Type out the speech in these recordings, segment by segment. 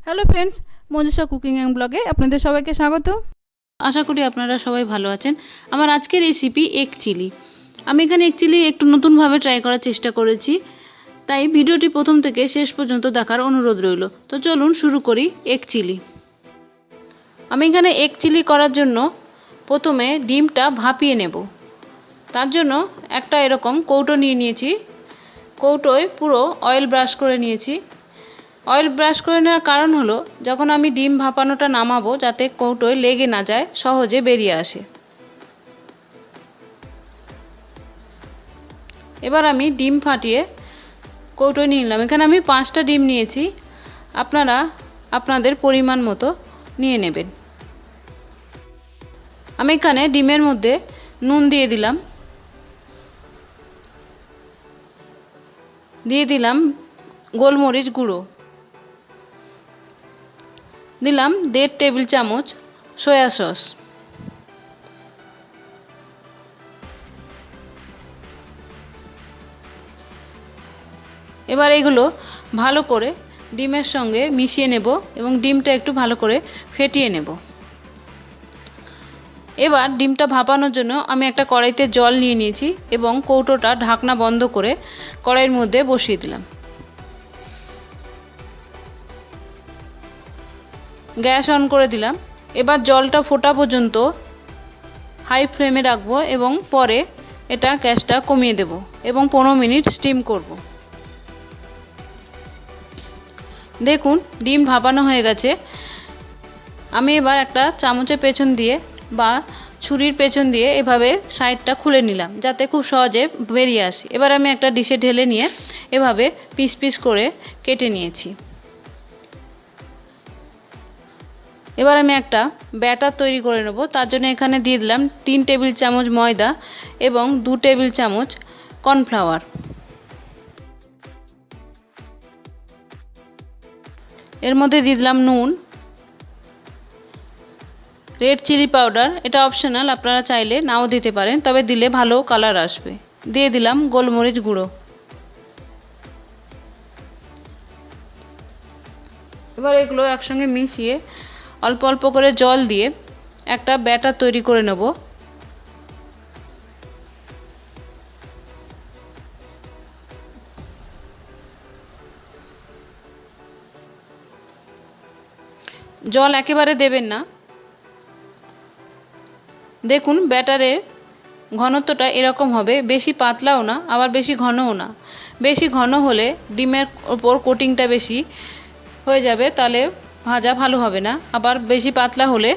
Hello friends, Manjusha cooking and ব্লগে আপনাদের সবাইকে স্বাগত। আশা করি আপনারা সবাই ভালো আছেন। আমার আজকের রেসিপি এগ চিলি। আমি এখানে এগ চিলি একটু নতুনভাবে ট্রাই করার চেষ্টা করেছি, তাই ভিডিওটি প্রথম থেকে শেষ পর্যন্ত দেখার অনুরোধ রইল। তো চলুন শুরু করি এগ চিলি। আমি এখানে এগ চিলি করার জন্য প্রথমে ডিমটা ভাপিয়ে নেব। তার জন্য একটা এরকম কৌটো নিয়ে নিয়েছি। কৌটোয় পুরো অয়েল ব্রাশ করে নিয়েছি। অয়েল ব্রাশ করে নেওয়ার কারণ হলো যখন আমি ডিম ভাপানোটা নামাবো যাতে কৌটোয় লেগে না যায়, সহজে বেরিয়ে আসে। এবার আমি ডিম ফাটিয়ে কৌটোয় নিয়ে নিলাম। এখানে আমি 5টা ডিম নিয়েছি, আপনারা আপনাদের পরিমাণ মতো নিয়ে নেবেন। আমি এখানে ডিমের মধ্যে নুন দিয়ে দিলাম, গোলমরিচ গুঁড়ো, দিলাম 1.5 টেবিল চামচ সয়া সস, এবার এগুলো ভালো করে ডিমের সঙ্গে মিশিয়ে নেব এবং ডিমটা একটু ভালো করে ফেটিয়ে নেব। এবার ডিমটা ভাপানোর জন্য আমি একটা কড়াইতে জল নিয়ে নিয়েছি এবং কৌটোটা ঢাকনা বন্ধ করে কড়াইয়ের মধ্যে বসিয়ে দিলাম। গ্যাস অন করে দিলাম। এবার জলটা ফোটা পর্যন্ত হাই ফ্লেমে রাখবো এবং পরে এটা গ্যাসটা কমিয়ে দেব এবং 15 মিনিট স্টিম করব। দেখুন ডিম ভাপানো হয়ে গেছে। আমি এবার একটা চামচের পেছন দিয়ে বা ছুরির পেছন দিয়ে এভাবে সাইডটা খুলে নিলাম যাতে খুব সহজে বেরিয়ে আসে। এবার আমি একটা ডিশে ঢেলে নিয়ে এভাবে পিস পিস করে কেটে নিয়েছি। এবার আমি একটা ব্যাটার তৈরি করে নেব। তার জন্য এখানে দিয়ে দিলাম 3 টেবিল চামচ ময়দা এবং 2 টেবিল চামচ কর্নফ্লাওয়ার। এর মধ্যে দিয়ে দিলাম নুন, রেড চিলি পাউডার, এটা অপশনাল, আপনারা চাইলে নাও দিতে পারেন, তবে দিলে ভালো কালার আসবে। দিয়ে দিলাম গোলমরিচ গুঁড়ো। এবার এগুলো একসঙ্গে মিশিয়ে অল্প অল্প করে জল দিয়ে একটা ব্যাটার তৈরি করে নেব। জল একেবারে দেবেন না। দেখুন ব্যাটারের ঘনত্বটা এরকম হবে, বেশি পাতলাও না আবার বেশি ঘনও না। বেশি ঘন হলে ডিমের ওপর কোটিংটা বেশি হয়ে যাবে, তাহলে ভাজা ভালো হবে না, আবার বেশি পাতলা হলে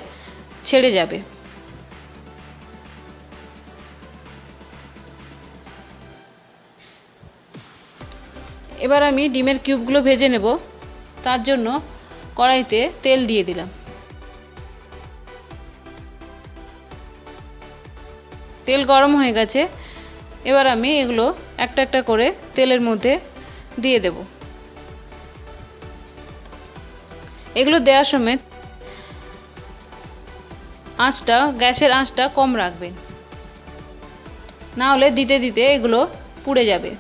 ছেড়ে যাবে। এবার আমি ডিমের কিউবগুলো ভেজে নেব। তার জন্য কড়াইতে তেল দিয়ে দিলাম। তেল গরম হয়ে গেছে। এবার আমি এগুলো একটা একটা করে তেলের মধ্যে দিয়ে দেব। এগুলো দেওয়ার সময় গ্যাসের আঁচটা কম রাখবেন, না হলে দিতে দিতে এগুলো পুড়ে যাবে।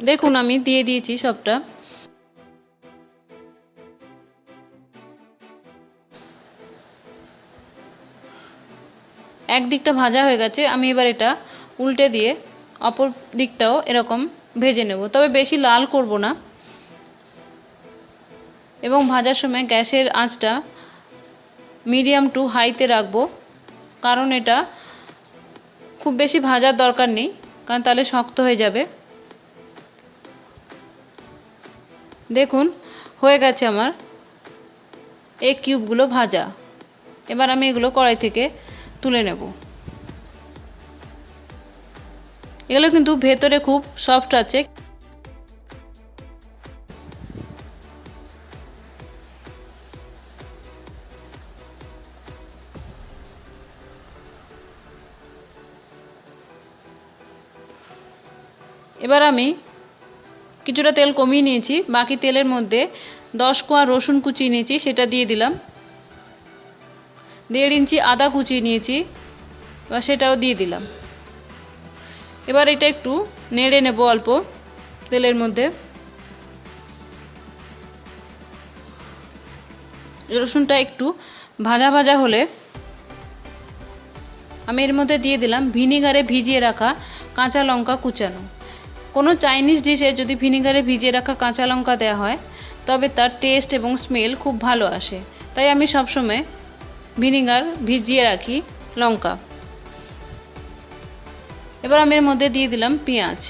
দেখুন আমি দিয়ে দিয়েছি সবটা। এক দিকটা ভাজা হয়ে গেছে, আমি এবার এটা উল্টে দিয়ে অপর দিকটাও এরকম ভেজে নেব, তবে বেশি লাল করব না। এবং ভাজার সময় গ্যাসের আঁচটা মিডিয়াম টু হাইতে রাখবো, কারণ এটা খুব বেশি ভাজার দরকার নেই, কারণ তাহলে শক্ত হয়ে যাবে। দেখুন হয়ে গেছে আমার এই কিউবগুলো ভাজা। এবার আমি এগুলো কড়াই থেকে তুলে নেব। এগুলো কিন্তু ভেতরে খুব সফট আছে। এবার আমি কিছুটা তেল কমিয়ে নিয়েছি, বাকি তেলের মধ্যে 10 কোয়া রসুন কুচিয়ে নিয়েছি, সেটা দিয়ে দিলাম। 1.5 ইঞ্চি আদা কুচিয়ে নিয়েছি, বা সেটাও দিয়ে দিলাম। এবার এটা একটু নেড়ে নেব অল্প তেলের মধ্যে। রসুনটা একটু ভাজা ভাজা হলে আমি এর মধ্যে দিয়ে দিলাম ভিনিগারে ভিজিয়ে রাখা কাঁচা লঙ্কা কুচানো। কোনো চাইনিজ ডিশে যদি ভিনিগারে ভিজিয়ে রাখা কাঁচা লঙ্কা দেওয়া হয় তবে তার টেস্ট এবং স্মেল খুব ভালো আসে, তাই আমি সবসময় ভিনিগার ভিজিয়ে রাখি লঙ্কা। এবার আমি এর মধ্যে দিয়ে দিলাম পেঁয়াজ।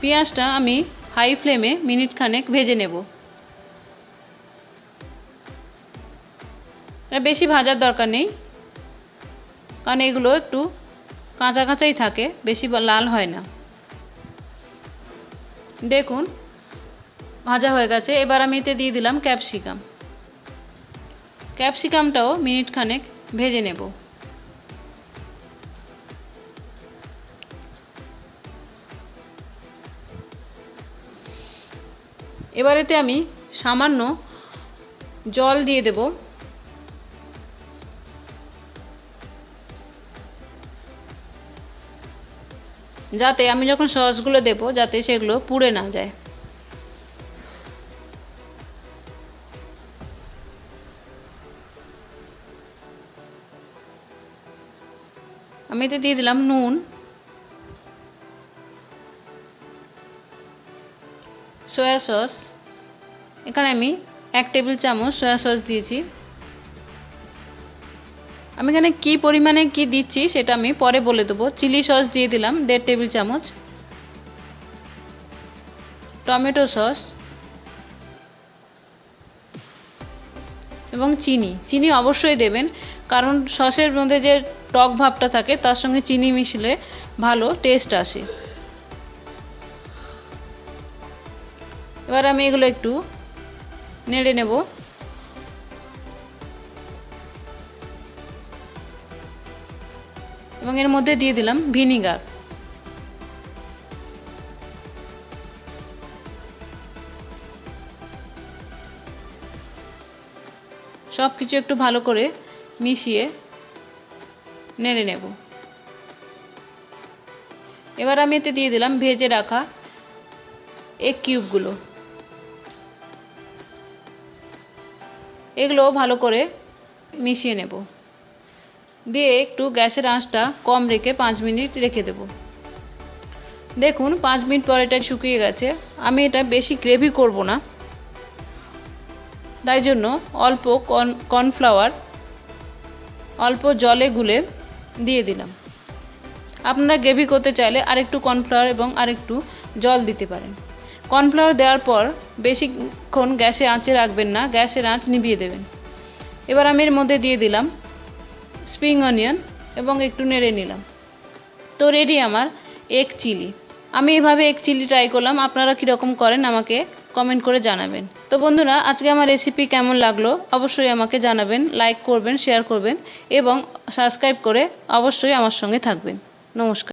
পেঁয়াজটা আমি হাই ফ্লেমে মিনিট খানেক ভেজে নেব। বেশি ভাজার দরকার নেই, কারণ এগুলো একটু কাঁচা কাঁচাই থাকে, বেশি লাল হয় না। দেখুন ভাজা হয়ে গেছে। এবার আমি এতে দিয়ে দিলাম ক্যাপসিকাম। ক্যাপসিকামটাও মিনিট খানেক ভেজে নেব। এবার এতে আমি সামান্য জল দিয়ে দেব। যাতে আমি যখন সসগুলো দেব যাতে সেগুলো পুড়ে না যায়। আমি এতে দিয়ে দিলাম নুন, সয়া সস। এখানে আমি 1 টেবিল চামচ সয়া সস দিয়েছি। আমি এখানে কি পরিমাণে কি দিচ্ছি সেটা আমি পরে বলে দেবো। চিলি সস দিয়ে দিলাম 1.5 টেবিল চামচ, টমেটো সস এবং চিনি অবশ্যই দেবেন, কারণ সসের মধ্যে যে টক ভাবটা থাকে তার সঙ্গে চিনি মিশলে ভালো টেস্ট আসে। এবার আমি এগুলো একটু নেড়ে নেব। এবং এর মধ্যে দিয়ে দিলাম ভিনিগার। সব কিছু একটু ভালো করে মিশিয়ে নেড়ে নেব। এবার আমি এতে দিয়ে দিলাম ভেজে রাখা এগ কিউবগুলো। এগুলো ভালো করে মিশিয়ে নেব, দিয়ে একটু গ্যাসের আঁচটা কম রেখে 5 মিনিট রেখে দেব। দেখুন 5 মিনিট পর এটা শুকিয়ে গেছে। আমি এটা বেশি গ্রেভি করব না, তাই জন্য অল্প কর্নফ্লাওয়ার অল্প জলে গুলে দিয়ে দিলাম। আপনারা গ্রেভি করতে চাইলে আরেকটু কর্নফ্লাওয়ার এবং আরেকটু জল দিতে পারেন। কর্নফ্লাওয়ার দেওয়ার পর বেশিক্ষণ গ্যাসে আঁচে রাখবেন না, গ্যাসের আঁচ নিভিয়ে দেবেন। এবার আমি এর মধ্যে দিয়ে দিলাম স্প্রিং অনিয়ন এবং একটু নেড়ে নিলাম। তো রেডি আমার এগ চিলি। আমি এভাবে এগ চিলি ট্রাই করলাম, আপনারা কীরকম করেন আমাকে কমেন্ট করে জানাবেন। তো বন্ধুরা, আজকে আমার রেসিপি কেমন লাগলো অবশ্যই আমাকে জানাবেন, লাইক করবেন, শেয়ার করবেন এবং সাবস্ক্রাইব করে অবশ্যই আমার সঙ্গে থাকবেন। নমস্কার।